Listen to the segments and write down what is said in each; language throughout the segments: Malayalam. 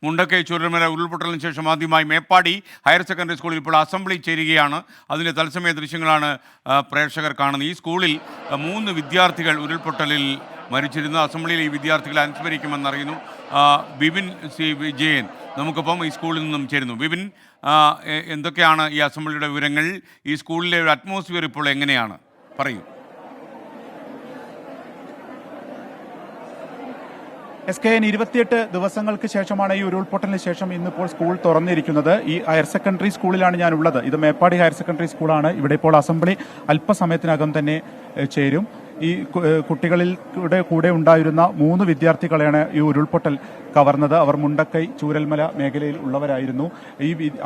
മുണ്ടക്കൈ ചൂരൽമല ഉരുൾപൊട്ടലിന് ശേഷം ആദ്യമായി മേപ്പാടി ഹയർ സെക്കൻഡറി സ്കൂളിൽ ഇപ്പോൾ അസംബ്ലി ചേരുകയാണ്. അതിൻ്റെ തത്സമയ ദൃശ്യങ്ങളാണ് പ്രേക്ഷകർ കാണുന്നത്. ഈ സ്കൂളിൽ 3 വിദ്യാർത്ഥികൾ ഉരുൾപൊട്ടലിൽ മരിച്ചിരുന്നു. അസംബ്ലിയിൽ ഈ വിദ്യാർത്ഥികളെ അനുസ്മരിക്കുമെന്നറിയുന്നു. ബിപിൻ സി വിജയൻ നമുക്കൊപ്പം ഈ സ്കൂളിൽ നിന്നും ചേരുന്നു. ബിപിൻ, എന്തൊക്കെയാണ് ഈ അസംബ്ലിയുടെ വിവരങ്ങൾ? ഈ സ്കൂളിലെ ഒരു അറ്റ്മോസ്ഫിയർ ഇപ്പോൾ എങ്ങനെയാണ്? പറയൂ. SKN 28 ദിവസങ്ങൾക്ക് ശേഷമാണ് ഈ ഉരുൾപൊട്ടലിന് ശേഷം ഇന്നിപ്പോൾ സ്കൂൾ തുറന്നിരിക്കുന്നത്. ഈ ഹയർ സെക്കൻഡറി സ്കൂളിലാണ് ഞാൻ ഉള്ളത്. ഇത് മേപ്പാടി ഹയർ സെക്കൻഡറി സ്കൂളാണ്. ഇവിടെ ഇപ്പോൾ അസംബ്ലി അല്പസമയത്തിനകം തന്നെ ചേരും. ഈ കുട്ടികളിൽ കൂടെ ഉണ്ടായിരുന്ന 3 വിദ്യാർത്ഥികളെയാണ് ഈ ഉരുൾപൊട്ടൽ കവർന്നത്. അവർ മുണ്ടക്കൈ ചൂരൽമല മേഖലയിൽ ഉള്ളവരായിരുന്നു.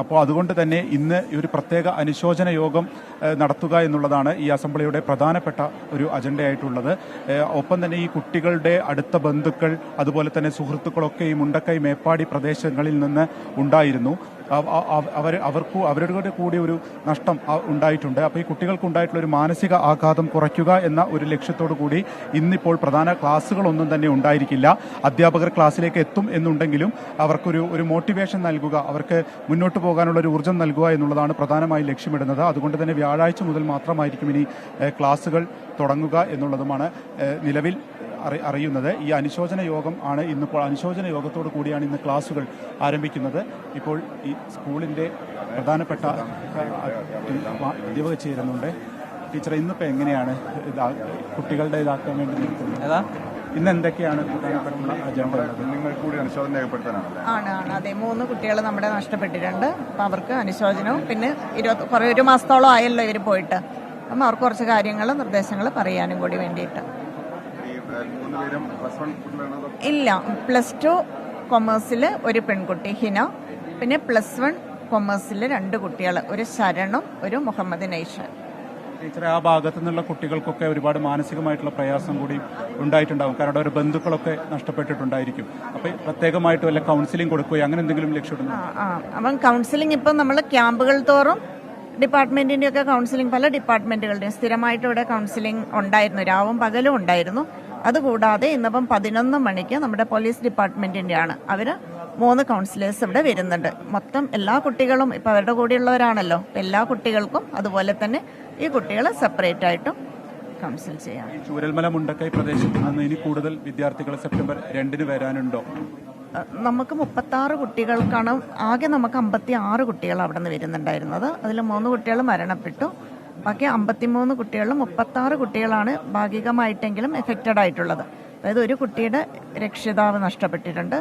അപ്പോൾ അതുകൊണ്ട് തന്നെ ഇന്ന് ഒരു പ്രത്യേക അനുശോചന യോഗം നടത്തുക എന്നുള്ളതാണ് ഈ അസംബ്ലിയുടെ പ്രധാനപ്പെട്ട ഒരു അജണ്ടയായിട്ടുള്ളത്. ഒപ്പം തന്നെ ഈ കുട്ടികളുടെ അടുത്ത ബന്ധുക്കൾ അതുപോലെ തന്നെ സുഹൃത്തുക്കളൊക്കെ ഈ മുണ്ടക്കൈ മേപ്പാടി പ്രദേശങ്ങളിൽ നിന്ന് ഉണ്ടായിരുന്നു. അവരുടെ കൂടി ഒരു നഷ്ടം ഉണ്ടായിട്ടുണ്ട്. അപ്പോൾ ഈ കുട്ടികൾക്ക് ഉണ്ടായിട്ടുള്ള ഒരു മാനസിക ആഘാതം കുറയ്ക്കുക എന്ന ഒരു ലക്ഷ്യത്തോടു കൂടി ഇന്നിപ്പോൾ പ്രധാന ക്ലാസ്സുകളൊന്നും തന്നെ ഉണ്ടായിരിക്കില്ല. അധ്യാപകർ ക്ലാസ്സിലേക്ക് എത്തും എന്നുണ്ടെങ്കിലും അവർക്കൊരു മോട്ടിവേഷൻ നൽകുക, അവർക്ക് മുന്നോട്ട് പോകാനുള്ള ഒരു ഊർജ്ജം നൽകുക എന്നുള്ളതാണ് പ്രധാനമായി ലക്ഷ്യമിടുന്നത്. അതുകൊണ്ട് തന്നെ വ്യാഴാഴ്ച മുതൽ മാത്രമായിരിക്കും ഇനി ക്ലാസ്സുകൾ തുടങ്ങുക എന്നുള്ളതുമാണ് നിലവിൽ അറിയുന്നത്. ഈ അനുശോചന യോഗം ആണ് ഇന്നിപ്പോൾ. അനുശോചന യോഗത്തോടു കൂടിയാണ് ഇന്ന് ക്ലാസുകൾ ആരംഭിക്കുന്നത്. ഇപ്പോൾ ഈ സ്കൂളിൻ്റെ പ്രധാനപ്പെട്ട അധ്യാപക ചേരുന്നുണ്ട്. ടീച്ചർ, ഇന്നിപ്പോൾ എങ്ങനെയാണ് കുട്ടികളുടെ ഇതാക്കാൻ വേണ്ടി നിൽക്കുന്നത്? ഇന്ന് എന്തൊക്കെയാണ് പ്രധാനപ്പെട്ട അജണ്ട? നിങ്ങൾ കൂടി അനുശോചനം രേഖപ്പെടുത്താനാണ്? ആണ്. അതെ, 3 കുട്ടികൾ നമ്മുടെ നഷ്ടപ്പെട്ടിട്ടുണ്ട്. അപ്പം അവർക്ക് അനുശോചനവും പിന്നെ ഒരു മാസത്തോളം ആയല്ലോ ഇവർ പോയിട്ട്. അപ്പം അവർക്ക് കുറച്ച് കാര്യങ്ങൾ നിർദ്ദേശങ്ങൾ പറയാനും കൂടി വേണ്ടിയിട്ട്. ഇല്ല, +2 കൊമേഴ്സിൽ ഒരു പെൺകുട്ടി ഹിന, പിന്നെ +1 കൊമേഴ്സിൽ 2 കുട്ടികൾ, ഒരു ശരണും ഒരു മുഹമ്മദ് നൈഷൻ. ടീച്ചറെ, ആ ഭാഗത്തു നിന്നുള്ള കുട്ടികൾക്കൊക്കെ ഒരുപാട് മാനസികമായിട്ടുള്ള പ്രയാസം കൂടി ഉണ്ടായിട്ടുണ്ടാകും. കാരണം ഒരു ബന്ധുക്കളൊക്കെ നഷ്ടപ്പെട്ടിട്ടുണ്ടായിരിക്കും. അപ്പൊ പ്രത്യേകമായിട്ട് വല്ല കൗൺസിലിംഗ് കൊടുക്കുകയോ അങ്ങനെ എന്തെങ്കിലും ലക്ഷ്യമിടുന്നു? അപ്പം കൗൺസിലിംഗ് ഇപ്പം നമ്മൾ ക്യാമ്പുകൾ തോറും ഡിപ്പാർട്ട്മെന്റിന്റെ ഒക്കെ കൗൺസിലിംഗ്, പല ഡിപ്പാർട്ട്മെന്റുകളുടെയും സ്ഥിരമായിട്ട് ഇവിടെ കൗൺസിലിംഗ് ഉണ്ടായിരുന്നു. രാവും പകലും ഉണ്ടായിരുന്നു. അതുകൂടാതെ ഇന്നിപ്പം 11 മണിക്ക് നമ്മുടെ പോലീസ് ഡിപ്പാർട്ട്മെന്റിൻ്റെയാണ്. അവർ 3 കൗൺസിലേഴ്സ് ഇവിടെ വരുന്നുണ്ട്. മൊത്തം എല്ലാ കുട്ടികളും ഇപ്പം അവരുടെ കൂടെയുള്ളവരാണല്ലോ. എല്ലാ കുട്ടികൾക്കും അതുപോലെ തന്നെ ഈ കുട്ടികളെ സെപ്പറേറ്റ് ആയിട്ടും കൗൺസിൽ ചെയ്യാം. ചൂരൽമല മുണ്ടക്കൈ പ്രദേശത്ത് നിന്ന് ഇനി കൂടുതൽ വിദ്യാർത്ഥികൾ സെപ്റ്റംബർ 2 വരാനുണ്ടോ? നമുക്ക് 36 കുട്ടികൾക്കാണ്. ആകെ നമുക്ക് 56 കുട്ടികൾ അവിടെ നിന്ന് വരുന്നുണ്ടായിരുന്നത്. അതിൽ 3 കുട്ടികൾ മരണപ്പെട്ടു. ബാക്കി 53 കുട്ടികളിലും 36 കുട്ടികളാണ് ഭാഗികമായിട്ടെങ്കിലും എഫക്റ്റഡ് ആയിട്ടുള്ളത്. അതായത് ഒരു കുട്ടിയുടെ രക്ഷിതാവ് നഷ്ടപ്പെട്ടിട്ടുണ്ട്,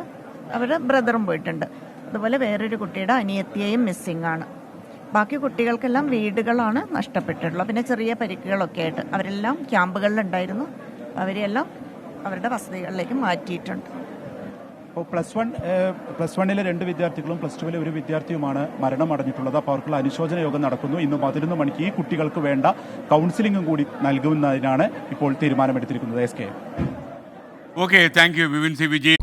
അവരുടെ ബ്രദറും പോയിട്ടുണ്ട്. അതുപോലെ വേറൊരു കുട്ടിയുടെ അനിയത്തിയെയും മിസ്സിംഗ് ആണ്. ബാക്കി കുട്ടികൾക്കെല്ലാം വീടുകളാണ് നഷ്ടപ്പെട്ടിട്ടുള്ളത്. പിന്നെ ചെറിയ പരിക്കുകളൊക്കെ ആയിട്ട് അവരെല്ലാം ക്യാമ്പുകളിലുണ്ടായിരുന്നു. അവരെല്ലാം അവരുടെ വസതികളിലേക്ക് മാറ്റിയിട്ടുണ്ട്. അപ്പോൾ +1-ലെ 2 വിദ്യാർത്ഥികളും +2-ലെ 1 വിദ്യാർത്ഥിയുമാണ് മരണമടഞ്ഞിട്ടുള്ളത്. അപ്പോൾ അവർക്കുള്ള അനുശോചന യോഗം നടക്കുന്നു. ഇന്ന് 11 മണിക്ക് ഈ കുട്ടികൾക്ക് വേണ്ട കൗൺസിലിംഗും കൂടി നൽകുന്നതിനാണ് ഇപ്പോൾ തീരുമാനമെടുത്തിരിക്കുന്നത്. SK. Okay, thank you Bipin C Vijayan.